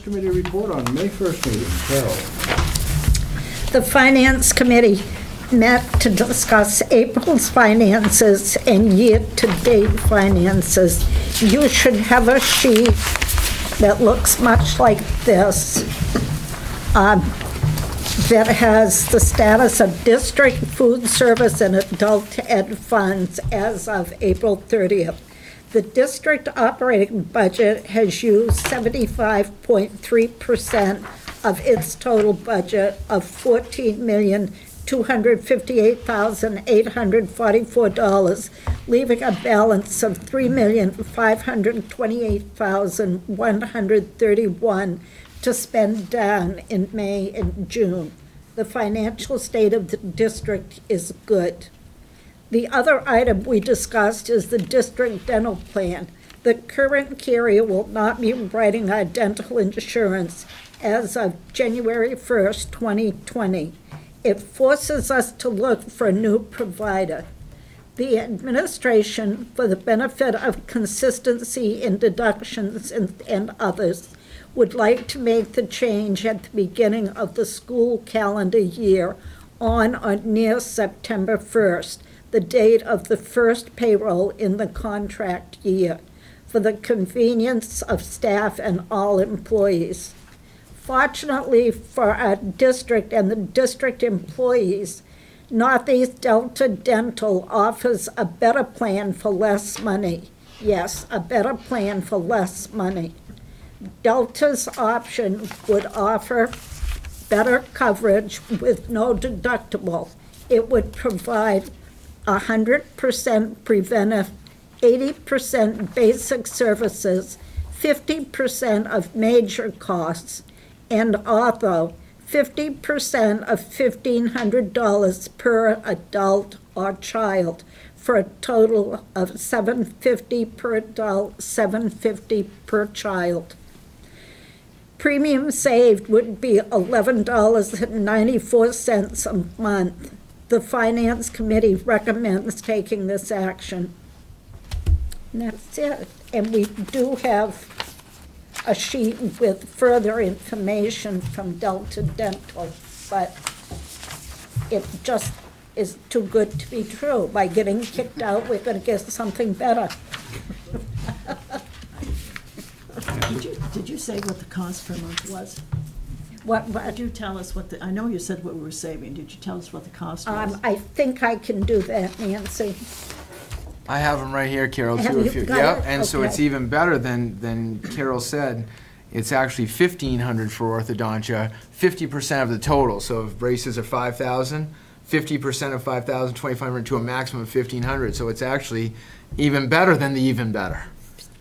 Committee report on May 1st meeting. Carol. The Finance Committee met to discuss April's finances and year-to-date finances. You should have a sheet that looks much like this that has the status of district food service and adult ed funds as of April 30th. The district operating budget has used 75.3% of its total budget of $14,258,844, leaving a balance of $3,528,131 to spend down in May and June. The financial state of the district is good. The other item we discussed is the district dental plan. The current carrier will not be writing our dental insurance as of January 1st, 2020. It forces us to look for a new provider. The administration, for the benefit of consistency in deductions and others, would like to make the change at the beginning of the school calendar year on or near September 1st. The date of the first payroll in the contract year, for the convenience of staff and all employees. Fortunately for our district and the district employees, Northeast Delta Dental offers a better plan for less money. Yes, a better plan for less money. Delta's option would offer better coverage with no deductible. It would provide 100% preventive, 80% basic services, 50% of major costs, and ortho, 50% of $1,500 per adult or child, for a total of $750 per adult, $750 per child. Premium saved would be $11.94 a month. The Finance Committee recommends taking this action. And that's it. And we do have a sheet with further information from Delta Dental, but it just is too good to be true. By getting kicked out, we're going to get something better. Did you say what the cost per month was? What? Did you tell us what I know you said what we were saving. Did you tell us what the cost was? I think I can do that, Nancy. I have them right here, Carol, Have too. you got Yeah, it? and so it's Okay. even better than Carol said. It's actually $1,500 for orthodontia, 50% of the total. So if braces are $5,000, 50% of $5,000, $2,500 to a maximum of $1,500. So it's actually even better than the even better.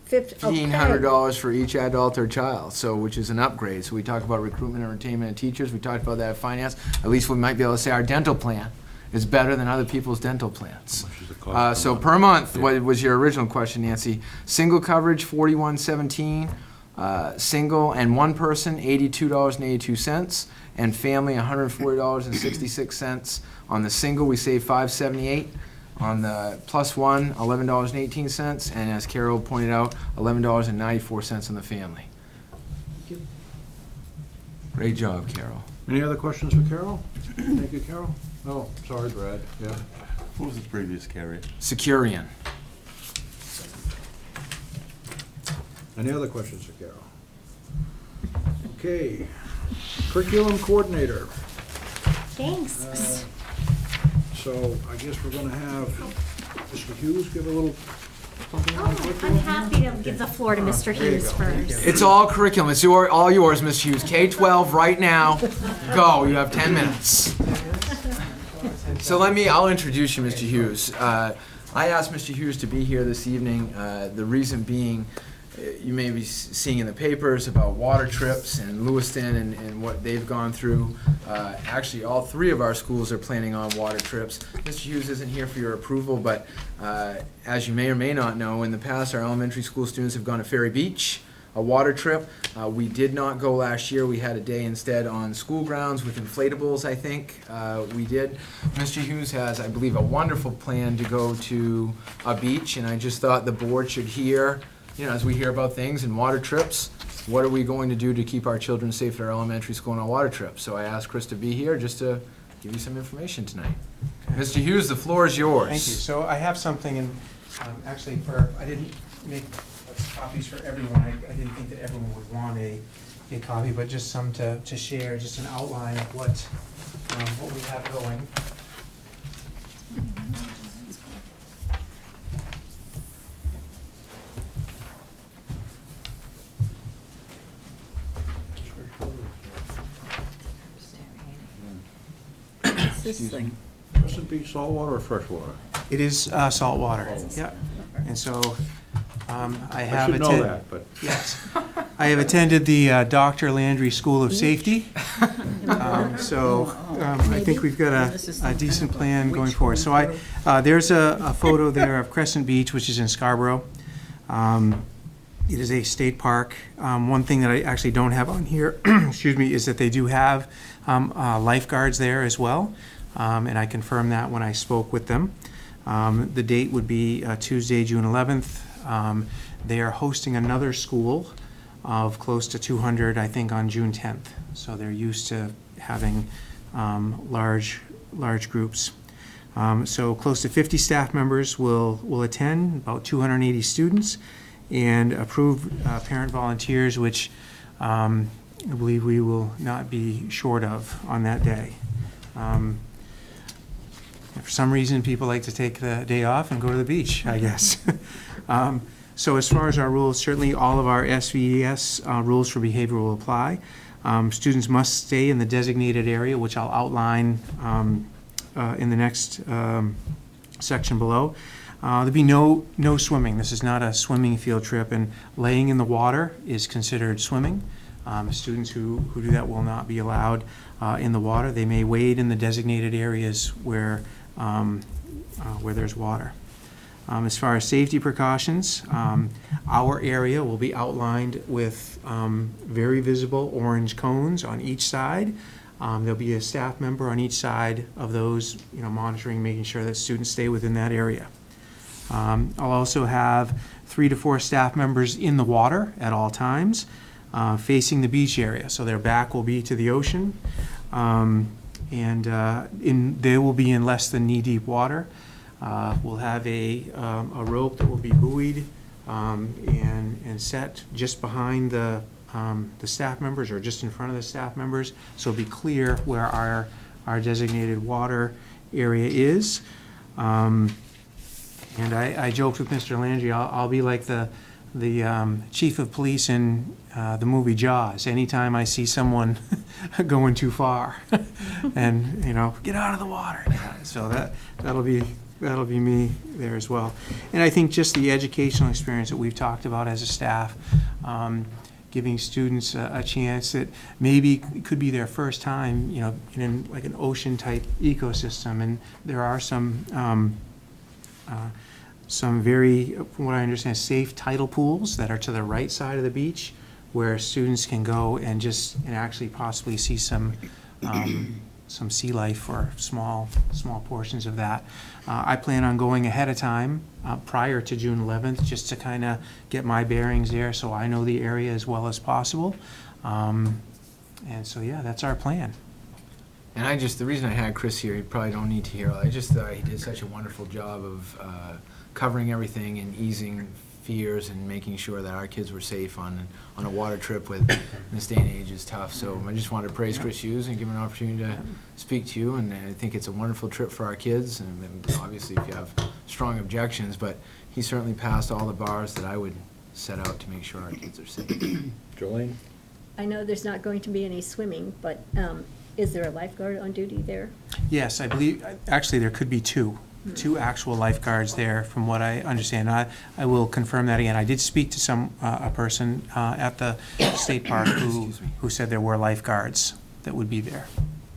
$1,500 for each adult or child, so which is an upgrade. So we talk about recruitment and retainment of teachers. We talked about that at finance. At least we might be able to say our dental plan is better than other people's dental plans. So per month, what was your original question, Nancy? Single coverage, $41.17. Single and one person, $82.82, and family, $140.66. On the single, we save $578. On the plus one, $11.18, and as Carol pointed out, $11.94 on the family. Thank you. Great job, Carol. Any other questions for Carol? Thank you, Carol. Oh, sorry, Brad. Yeah. What was the previous carrier? Securian. Any other questions for Carol? Okay. Curriculum coordinator. Thanks. So I guess we're going to have Mr. Hughes give a little something on I'm curriculum. happy to give the floor to Mr. There you Hughes go. first. It's all curriculum. It's all yours, Ms. Hughes. K-12 right now. Go. You have 10 minutes. So I'll introduce you, Mr. Hughes. I asked Mr. Hughes to be here this evening. The reason being, you may be seeing in the papers about water trips and Lewiston and what they've gone through. Actually, all three of our schools are planning on water trips. Mr. Hughes isn't here for your approval, but as you may or may not know, in the past, our elementary school students have gone to Ferry Beach, a water trip. We did not go last year. We had a day instead on school grounds with inflatables, I think. We did. Mr. Hughes has, I believe, a wonderful plan to go to a beach, and I just thought the board should hear, as we hear about things and water trips, what are we going to do to keep our children safe at our elementary school on a water trip? So I asked Chris to be here just to give you some information tonight. Mr. Hughes, the floor is yours. Thank you. So I have something, and actually I didn't make copies for everyone. I didn't think that everyone would want a copy, but just some to share, just an outline of what we have going. This thing. Must be saltwater or freshwater? It is salt water. Yeah. And so I have I should know that, but. Yes. I have attended the Dr. Landry School of Safety. So I think we've got a decent plan going forward. So there's a photo there of Crescent Beach, which is in Scarborough. It is a state park. One thing that I actually don't have on here, excuse me, is that they do have lifeguards there as well. And I confirmed that when I spoke with them. The date would be Tuesday, June 11th. They are hosting another school of close to 200, I think, on June 10th. So they're used to having large groups. So close to 50 staff members will attend, about 280 students, and approved parent volunteers, which I believe we will not be short of on that day. For some reason, people like to take the day off and go to the beach, I guess. So as far as our rules, certainly all of our SVES rules for behavior will apply. Students must stay in the designated area, which I'll outline in the next section below. There'll be no swimming. This is not a swimming field trip, and laying in the water is considered swimming. Students who do that will not be allowed in the water. They may wade in the designated areas where there's water. As far as safety precautions, our area will be outlined with very visible orange cones on each side. There'll be a staff member on each side of those, monitoring, making sure that students stay within that area. I'll also have 3 to 4 staff members in the water at all times, facing the beach area. So their back will be to the ocean, and they will be in less than knee-deep water. We'll have a rope that will be buoyed and set just behind the staff members, or just in front of the staff members, so it'll be clear where our designated water area is. And I joked with Mr. Landry, I'll be like the chief of police in the movie Jaws. Anytime I see someone going too far, and get out of the water. So that'll be me there as well. And I think just the educational experience that we've talked about as a staff, giving students a chance that maybe it could be their first time, in like an ocean type ecosystem. And there are some very, from what I understand, safe tidal pools that are to the right side of the beach, where students can go and actually possibly see some sea life, or small portions of that. I plan on going ahead of time, prior to June 11th, just to kind of get my bearings there, so I know the area as well as possible. And so, yeah, that's our plan. And the reason I had Chris here, you probably don't need to hear, I just thought he did such a wonderful job of covering everything and easing fears and making sure that our kids were safe on a water trip in this day and age is tough. So I just wanted to praise Chris Hughes and give him an opportunity to speak to you, and I think it's a wonderful trip for our kids, and obviously if you have strong objections, but he certainly passed all the bars that I would set out to make sure our kids are safe. Jolene? I know there's not going to be any swimming, but is there a lifeguard on duty there? Yes, I believe, actually, there could be two actual lifeguards there, from what I understand. I will confirm that again. I did speak to a person at the state park who said there were lifeguards that would be there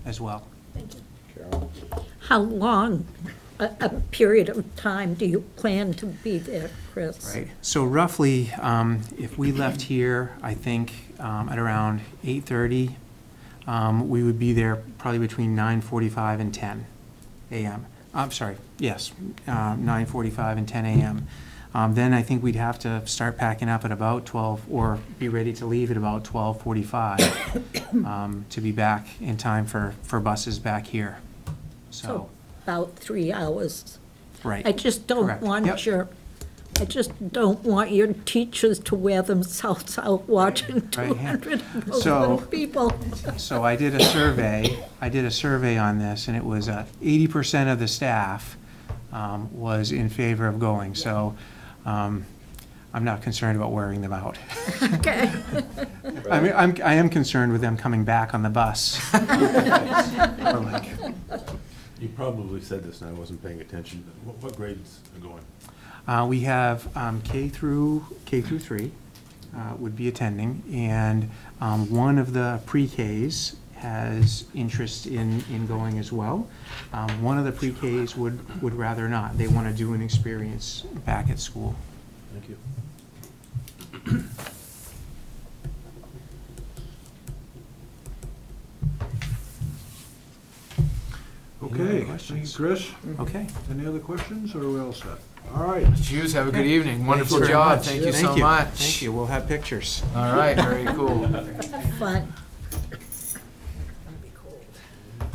as well. Thank you. Carol? How long a period of time do you plan to be there, Chris? Right. So roughly, if we left here, I think at around 8:30, we would be there probably between 9:45 and 10 a.m. I'm sorry, yes, 9:45 and 10 a.m. Then I think we'd have to start packing up at about 12, or be ready to leave at about 12:45 to be back in time for buses back here. So, About 3 hours. right. I just don't Correct. want Yep. I just don't want your teachers to wear themselves out watching Right, yeah. 200 of those So- little people. So I did a survey on this, and it was 80% of the staff was in favor of going. So I'm not concerned about wearing them out. Okay. I mean, I am concerned with them coming back on the bus. Or like, You probably said this and I wasn't paying attention. What grades are going? we have K through 3 would be attending, and one of the pre-Ks has interest in going as well. One of the pre-Ks would rather not. They want to do an experience back at school. Thank you. Any Okay, other thank you, questions? Chris. Okay. Any other questions, or are we all set? All right. Mr. Hughes, have a good evening. Wonderful Thanks very job. much. Thank you so much. Thank you. We'll have pictures. All right, very cool. Fun.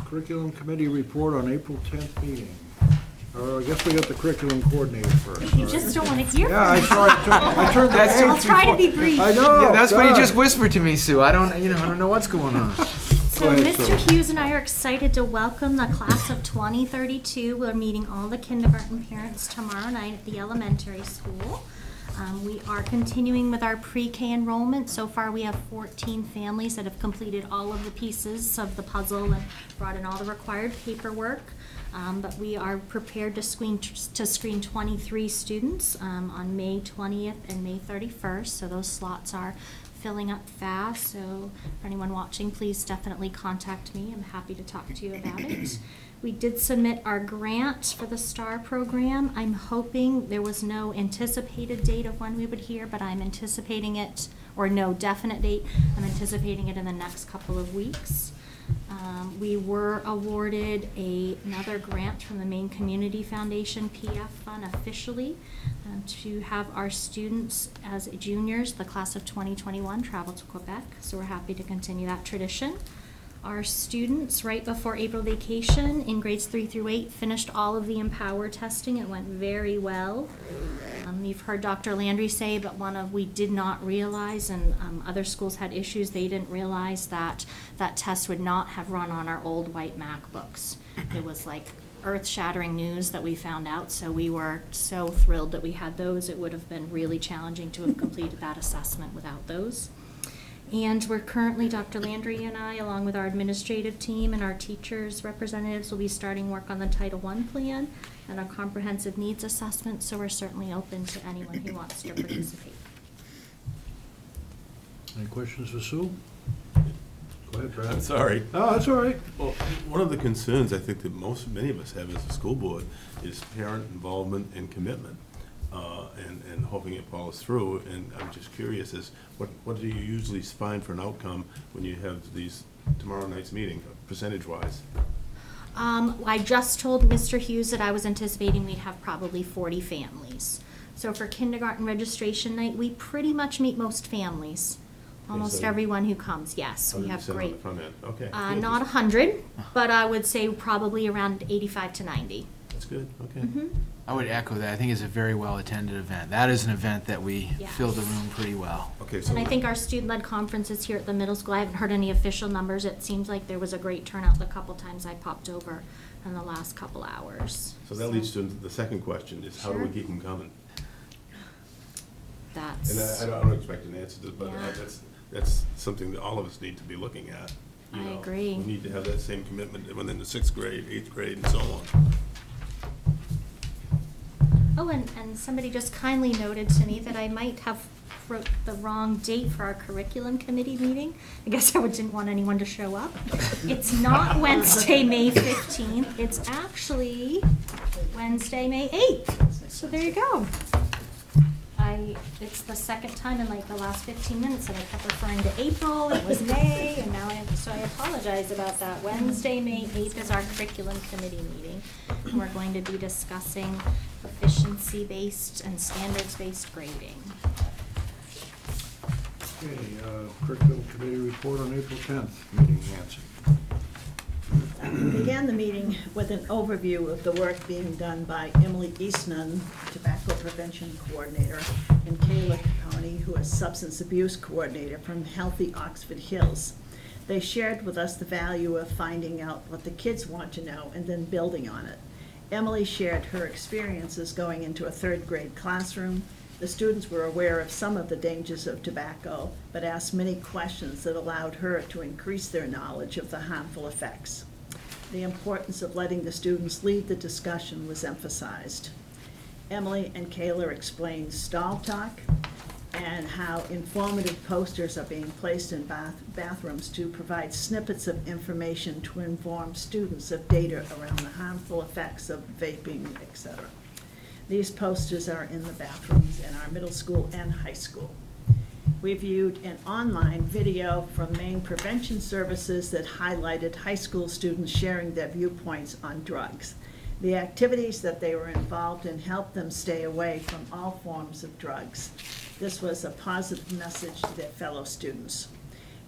Curriculum Committee report on April 10th meeting. I guess we got the curriculum coordinator first. You just don't want to hear Yeah, I from me. saw it. I turned the That's page I'll try to be before. brief. I know. Yeah, that's what he God. just whispered to me, Sue. I don't know what's going on. So Go ahead, Mr. Hughes and I are excited to welcome the class of 2032. We're meeting all the kindergarten parents tomorrow night at the elementary school. We are continuing with our pre-K enrollment. So far, we have 14 families that have completed all of the pieces of the puzzle and brought in all the required paperwork. But we are prepared to screen 23 students on May 20th and May 31st. So those slots are filling up fast. So for anyone watching, please definitely contact me. I'm happy to talk to you about it. We did submit our grant for the STAR program. I'm hoping, there was no anticipated date of when we would hear, but I'm anticipating it, or no definite date. I'm anticipating it in the next couple of weeks. We were awarded another grant from the Maine Community Foundation PF Fund officially to have our students as juniors, the class of 2021, travel to Quebec. So we're happy to continue that tradition. Our students, right before April vacation, in grades 3 through 8, finished all of the Empower testing. It went very well. You've heard Dr. Landry say, but we did not realize, and other schools had issues, they didn't realize that that test would not have run on our old white MacBooks. It was like earth-shattering news that we found out, so we were so thrilled that we had those. It would have been really challenging to have completed that assessment without those. And we're currently, Dr. Landry and I, along with our administrative team and our teachers' representatives, will be starting work on the Title I plan and our comprehensive needs assessment, so we're certainly open to anyone who wants to participate. Any questions for Sue? Go ahead, Brad. I'm sorry. Oh, that's all right. Well, one of the concerns I think that many of us have as a school board is parent involvement and commitment, and hoping it follows through. And I'm just curious, what do you usually find for an outcome when you have these tomorrow night's meeting, percentage-wise? I just told Mr. Hughes that I was anticipating we'd have probably 40 families. So for kindergarten registration night, we pretty much meet most families. Almost so- everyone who comes, yes, we have 100% on great. the front end. Okay. Not 100, but I would say probably around 85 to 90. That's good, okay. Mm-hmm. I would echo that. I think it's a very well-attended event. That is an event that we Yes. filled the room pretty well. Okay, so. And I think our student-led conferences here at the middle school, I haven't heard any official numbers. It seems like there was a great turnout the couple times I popped over in the last couple hours. So that leads to the second question, is how do we Sure. keep them coming? That's. And I don't expect an answer to this, but Yeah. that's something that all of us need to be looking at. you I know. agree. We need to have that same commitment within the 6th grade, 8th grade, and so on. Oh, and somebody just kindly noted to me that I might have wrote the wrong date for our curriculum committee meeting. I guess I didn't want anyone to show up. It's not Wednesday, May 15th. It's actually Wednesday, May 8th. So there you go. It's the second time in like the last 15 minutes that I kept referring to April, it was May, and now I apologize about that. Wednesday, May 8th is our curriculum committee meeting. And we're going to be discussing proficiency-based and standards-based grading. Okay, curriculum committee report on April 10th, meeting, Nancy. We began the meeting with an overview of the work being done by Emily Eastman, Tobacco Prevention Coordinator, and Kayla Capone, who is Substance Abuse Coordinator from Healthy Oxford Hills. They shared with us the value of finding out what the kids want to know and then building on it. Emily shared her experiences going into a third grade classroom. The students were aware of some of the dangers of tobacco, but asked many questions that allowed her to increase their knowledge of the harmful effects. The importance of letting the students lead the discussion was emphasized. Emily and Kayla explained stall talk and how informative posters are being placed in bathrooms to provide snippets of information to inform students of data around the harmful effects of vaping, etc. These posters are in the bathrooms in our middle school and high school. We viewed an online video from Maine Prevention Services that highlighted high school students sharing their viewpoints on drugs. The activities that they were involved in helped them stay away from all forms of drugs. This was a positive message to their fellow students.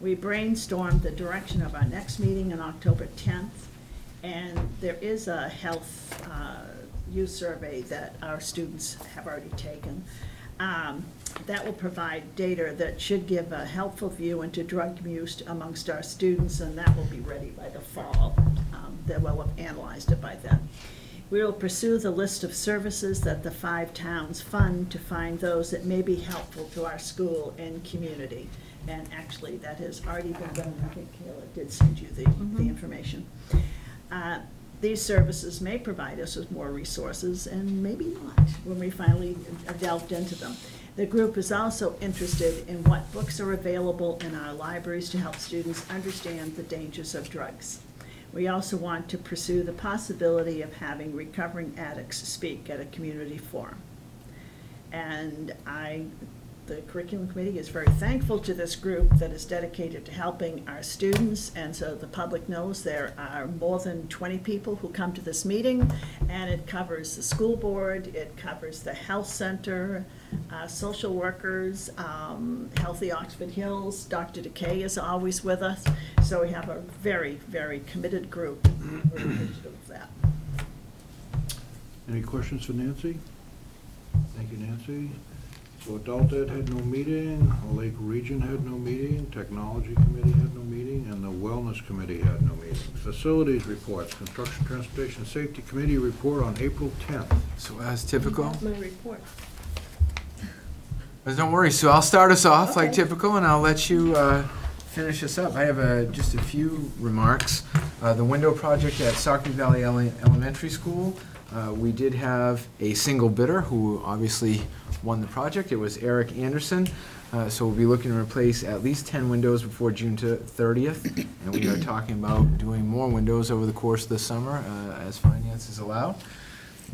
We brainstormed the direction of our next meeting on October 10th, and there is a health use survey that our students have already taken. That will provide data that should give a helpful view into drug use amongst our students, and that will be ready by the fall. They will have analyzed it by then. We will pursue the list of services that the 5 towns fund to find those that may be helpful to our school and community. And actually, that has already been done. I think Kayla did send you the information. These services may provide us with more resources, and maybe not when we finally delved into them. The group is also interested in what books are available in our libraries to help students understand the dangers of drugs. We also want to pursue the possibility of having recovering addicts speak at a community forum. And the curriculum committee is very thankful to this group that is dedicated to helping our students, and so the public knows there are more than 20 people who come to this meeting, and it covers the school board, it covers the health center, social workers, Healthy Oxford Hills. Dr. DeKay is always with us, so we have a very, very committed group. We're appreciative of that. Any questions for Nancy? Thank you, Nancy. So Adult Ed had no meeting, Lake Region had no meeting, Technology Committee had no meeting, and the Wellness Committee had no meeting. Facilities reports, Construction Transportation Safety Committee report on April 10th. So as typical. That's my report. Don't worry, Sue, I'll start us off like Okay. typical, and I'll let you finish us up. I have just a few remarks. The window project at Sacopee Valley Elementary School, we did have a single bidder who obviously won the project. It was Eric Anderson. So we'll be looking to replace at least 10 windows before June 30th, and we are talking about doing more windows over the course of the summer as finances allow.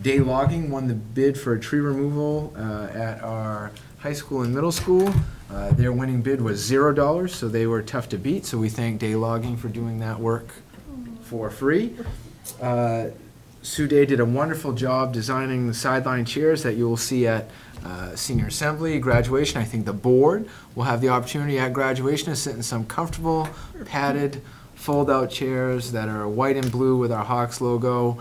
Day Logging won the bid for tree removal at our high school and middle school. Their winning bid was $0, so they were tough to beat, so we thank Day Logging for doing that work for free. Sue Day did a wonderful job designing the sideline chairs that you will see at senior assembly, graduation. I think the board will have the opportunity at graduation to sit in some comfortable, padded, fold-out chairs that are white and blue with our Hawks logo.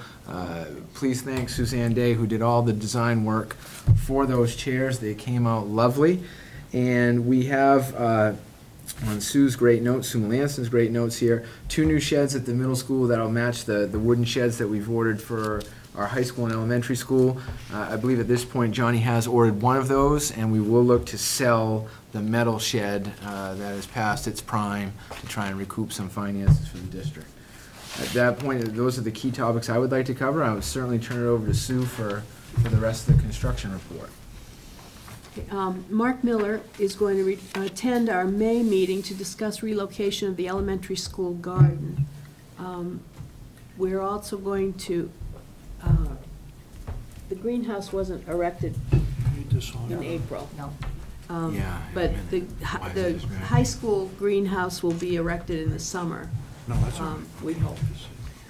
Please thank Suzanne Day, who did all the design work for those chairs. They came out lovely. And we have, on Sue's great notes, Sue Melanson's great notes here, 2 new sheds at the middle school that'll match the wooden sheds that we've ordered for our high school and elementary school. I believe at this point Johnny has ordered one of those, and we will look to sell the metal shed that has passed its prime to try and recoup some finances for the district. At that point, those are the key topics I would like to cover. I would certainly turn it over to Sue for the rest of the construction report. Mark Miller is going to attend our May meeting to discuss relocation of the elementary school garden. We're also going to, the greenhouse wasn't erected in April. No. Yeah. But the Why is the this green? high school greenhouse will be erected in the summer. No, that's all right. we hope.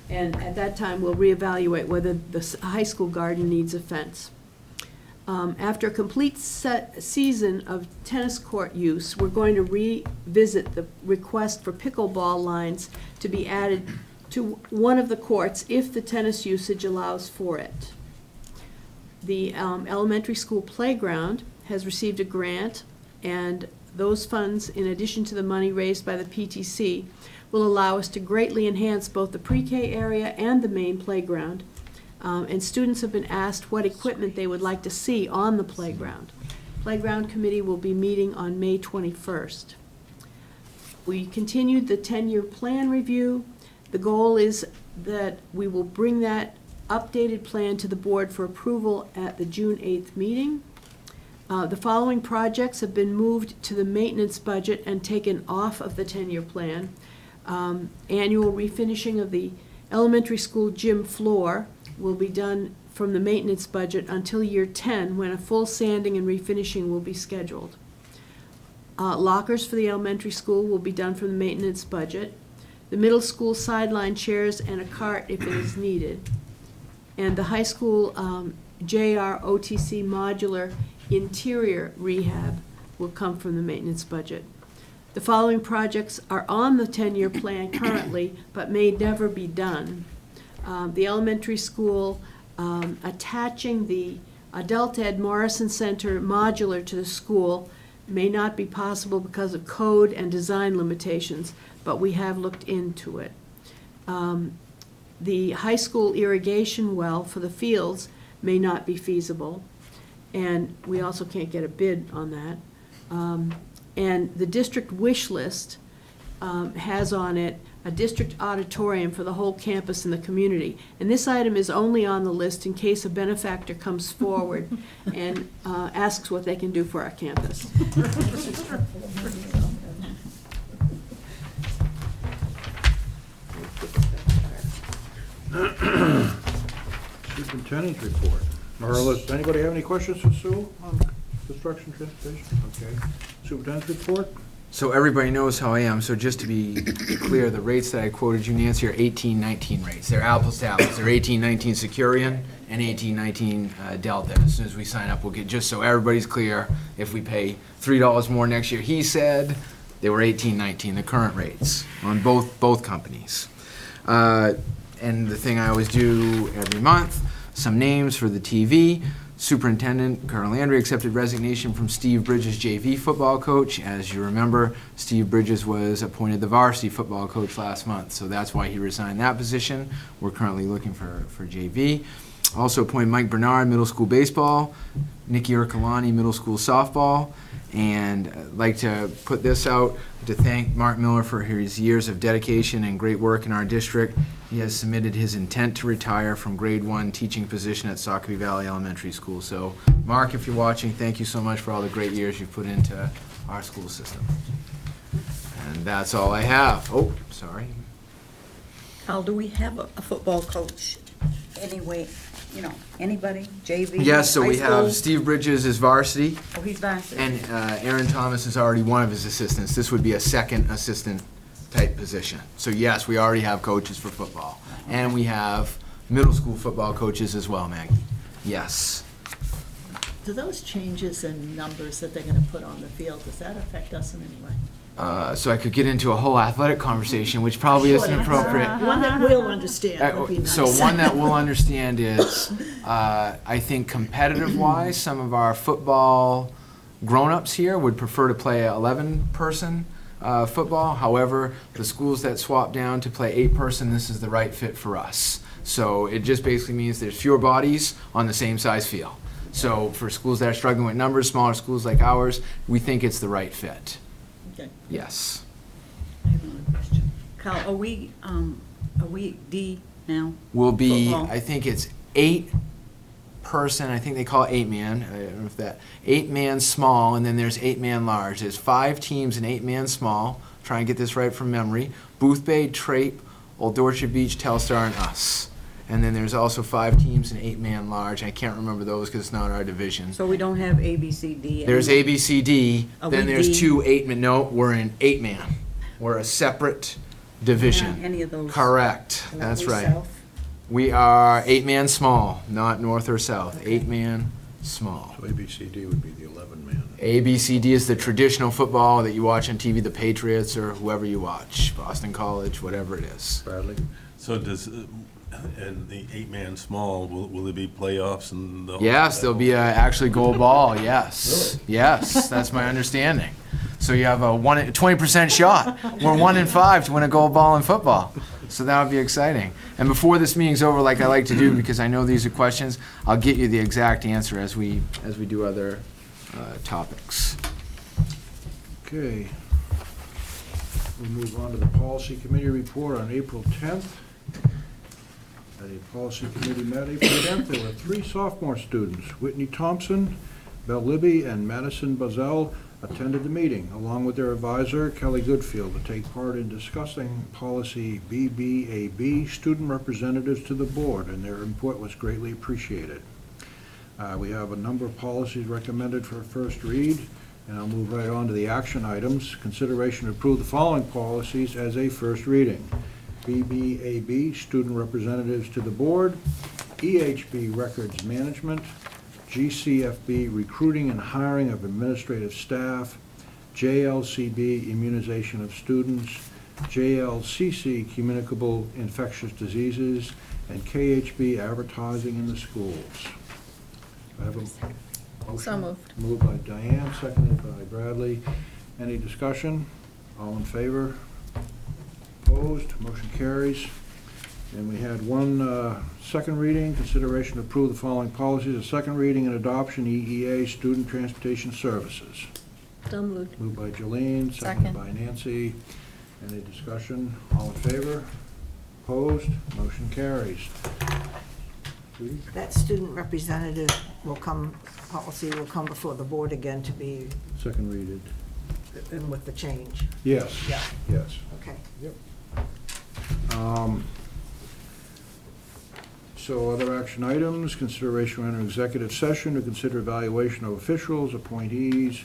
And at that time, we'll reevaluate whether the high school garden needs a fence. After a complete season of tennis court use, we're going to revisit the request for pickleball lines to be added to one of the courts if the tennis usage allows for it. The elementary school playground has received a grant, and those funds, in addition to the money raised by the PTC, will allow us to greatly enhance both the pre-K area and the main playground. And students have been asked what equipment they would like to see on the playground. Playground committee will be meeting on May 21st. We continued the 10-year plan review. The goal is that we will bring that updated plan to the board for approval at the June 8th meeting. The following projects have been moved to the maintenance budget and taken off of the 10-year plan. Annual refinishing of the elementary school gym floor will be done from the maintenance budget until year 10, when a full sanding and refinishing will be scheduled. Lockers for the elementary school will be done from the maintenance budget. The middle school sideline chairs and a cart if it is needed. And the high school JR OTC modular interior rehab will come from the maintenance budget. The following projects are on the 10-year plan currently, but may never be done. The elementary school, attaching the Adult Ed Morrison Center modular to the school may not be possible because of code and design limitations, but we have looked into it. The high school irrigation well for the fields may not be feasible, and we also can't get a bid on that. And the district wish list has on it a district auditorium for the whole campus and the community. And this item is only on the list in case a benefactor comes forward and asks what they can do for our campus. Superintendent's report. Marla, does anybody have any questions for Sue on construction transportation? Okay. Superintendent's report? So everybody knows how I am, so just to be clear, the rates that I quoted you, Nancy, are 18-19 rates. They're apples to apples. They're 18-19 Securian and 18-19 Delta. As soon as we sign up, we'll get, just so everybody's clear, if we pay $3 more next year. He said they were 18-19, the current rates on both companies. And the thing I always do every month, some names for the TV. Superintendent Carl Landry accepted resignation from Steve Bridges, JV football coach. As you remember, Steve Bridges was appointed the varsity football coach last month, so that's why he resigned that position. We're currently looking for JV. Also appointed Mike Bernard, middle school baseball, Nikki Urkalani, middle school softball. And I'd like to put this out to thank Mark Miller for his years of dedication and great work in our district. He has submitted his intent to retire from grade 1 teaching position at Sacopee Valley Elementary School. So, Mark, if you're watching, thank you so much for all the great years you've put into our school system. And that's all I have. Oh, sorry. Al, do we have a football coach anyway? You know, anybody, JV? Yes, so we high school? have Steve Bridges is varsity, Oh, he's varsity. and Aaron Thomas is already one of his assistants. This would be a second assistant type position. So yes, we already have coaches for football. And we have middle school football coaches as well, Maggie. Yes. Do those changes in numbers that they're gonna put on the field, does that affect us in any way? So I could get into a whole athletic conversation, which probably isn't appropriate. One that we'll understand would be nice. So one that we'll understand is, I think competitive-wise, some of our football grown-ups here would prefer to play 11-person football. However, the schools that swap down to play 8-person, this is the right fit for us. So it just basically means there's fewer bodies on the same size field. So for schools that are struggling with numbers, smaller schools like ours, we think it's the right fit. Okay. Yes. I have another question. Kyle, are we D now? Will be, Football. I think it's 8-person, I think they call it 8-man, I don't know if that, 8-man small, and then there's 8-man large. There's 5 teams in 8-man small, try and get this right from memory, Booth Bay, Trape, Old Orchard Beach, Telstar, and us. And then there's also 5 teams in 8-man large. I can't remember those because it's not our division. So we don't have A, B, C, D? There's A, B, C, D, Are then we there's D? 2 8-man, no, we're in 8-man. We're a separate division. Any of those. Correct, Not that's we right. south. We are 8-man small, not north or south. 8-man small. So ABCD would be the 11-man. ABCD is the traditional football that you watch on TV, the Patriots or whoever you watch, Boston College, whatever it is. Bradley? So does, and the 8-man small, will there be playoffs and the? Yes, there'll be a actually goal ball, yes. Yes, that's my understanding. So you have a 20% shot. We're 1 in 5 to win a gold ball in football. So that would be exciting. And before this meeting's over, like I like to do, because I know these are questions, I'll get you the exact answer as we do other topics. Okay. We'll move on to the Policy Committee report on April 10th. At a Policy Committee met April 10th, there were 3 sophomore students. Whitney Thompson, Belle Libby, and Madison Buzzell attended the meeting, along with their advisor, Kelly Goodfield, to take part in discussing policy BBAB, student representatives to the board, and their input was greatly appreciated. We have a number of policies recommended for a first read, and I'll move right on to the action items. Consideration to approve the following policies as a first reading. BBAB, student representatives to the board. EHB, records management. GCFB, recruiting and hiring of administrative staff. JLCB, immunization of students. JLCC, communicable infectious diseases. And KHB, advertising in the schools. I have a motion. So moved. Moved by Diane, seconded by Bradley. Any discussion? All in favor? Opposed? Motion carries. And we had one second reading, consideration to approve the following policies. A second reading and adoption, EEA, Student Transportation Services. So moved. Moved by Jolene, seconded Second. by Nancy. Any discussion? All in favor? Opposed? Motion carries. Judy? That student representative policy will come before the board again to be, Second reading. and with the change. Yes. Yeah. Yes. Okay. So other action items, consideration of an executive session to consider evaluation of officials, appointees,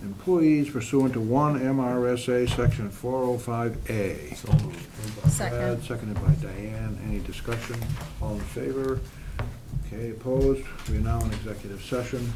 employees pursuant to 1 MRSA Section 405A. So moved. Moved by Second. Brad, seconded by Diane. Any discussion? All in favor? Okay, opposed? We are now in executive session.